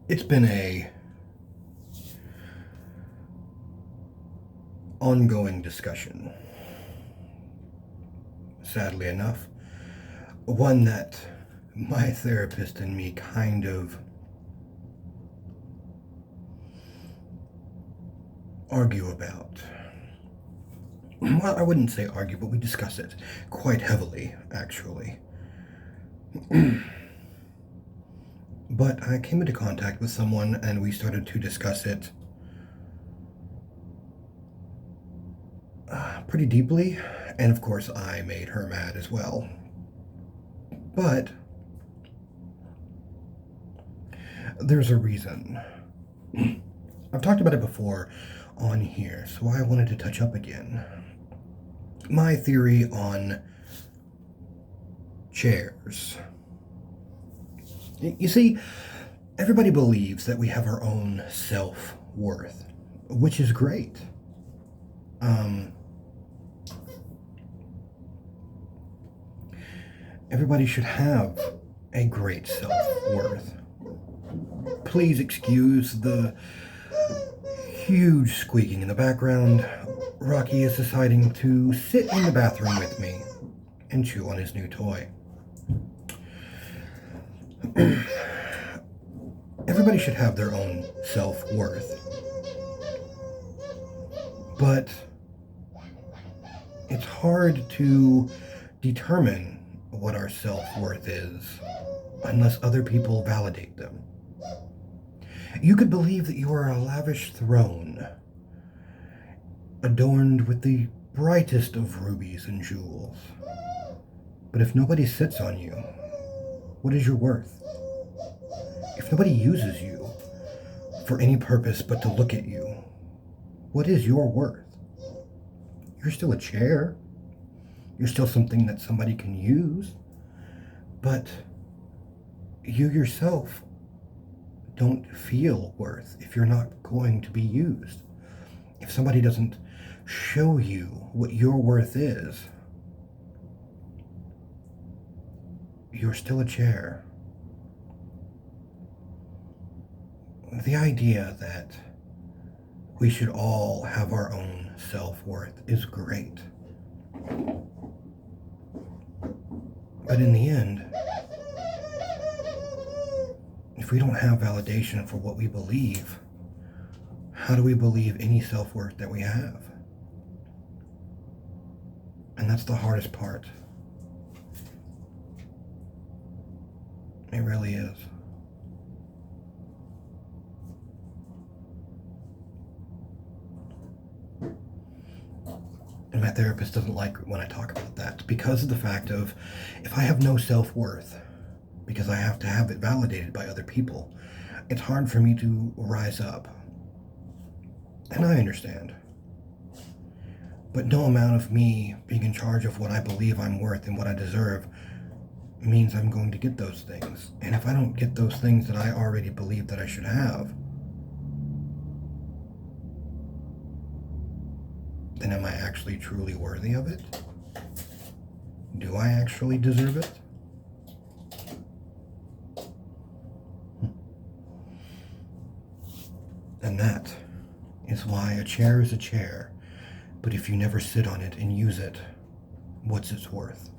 It's been a ongoing discussion, sadly enough. One that my therapist and me kind of argue about. Well, I wouldn't say argue, but we discuss it quite heavily, actually. But I came into contact with someone and we started to discuss it pretty deeply, and of course, I made her mad as well. But there's a reason. I've talked about it before on here, so I wanted to touch up again. My theory on chairs. You see, everybody believes that we have our own self worth, which is great. Everybody should have a great self worth. Please excuse the huge squeaking in the background. Rocky is deciding to sit in the bathroom with me and chew on his new toy. Everybody should have their own self worth. But it's hard to determine what our self-worth is unless other people validate them. You could believe that you are a lavish throne adorned with the brightest of rubies and jewels. But if nobody sits on you, what is your worth? If nobody uses you for any purpose but to look at you, what is your worth? You're still a chair. You're still something that somebody can use, but you yourself don't feel worth if you're not going to be used. If somebody doesn't show you what your worth is, you're still a chair. The idea that we should all have our own self-worth is great. But in the end, if we don't have validation for what we believe, how do we believe any self-worth that we have? And that's the hardest part. It really is. And my therapist doesn't like when I talk about that because of the fact of if I have no self-worth, because I have to have it validated by other people, it's hard for me to rise up. And I understand. But no amount of me being in charge of what I believe I'm worth and what I deserve means I'm going to get those things. And if I don't get those things that I already believe that I should have, then am I actually truly worthy of it? Do I actually deserve it? And that is why a chair is a chair, but if you never sit on it and use it, what's its worth?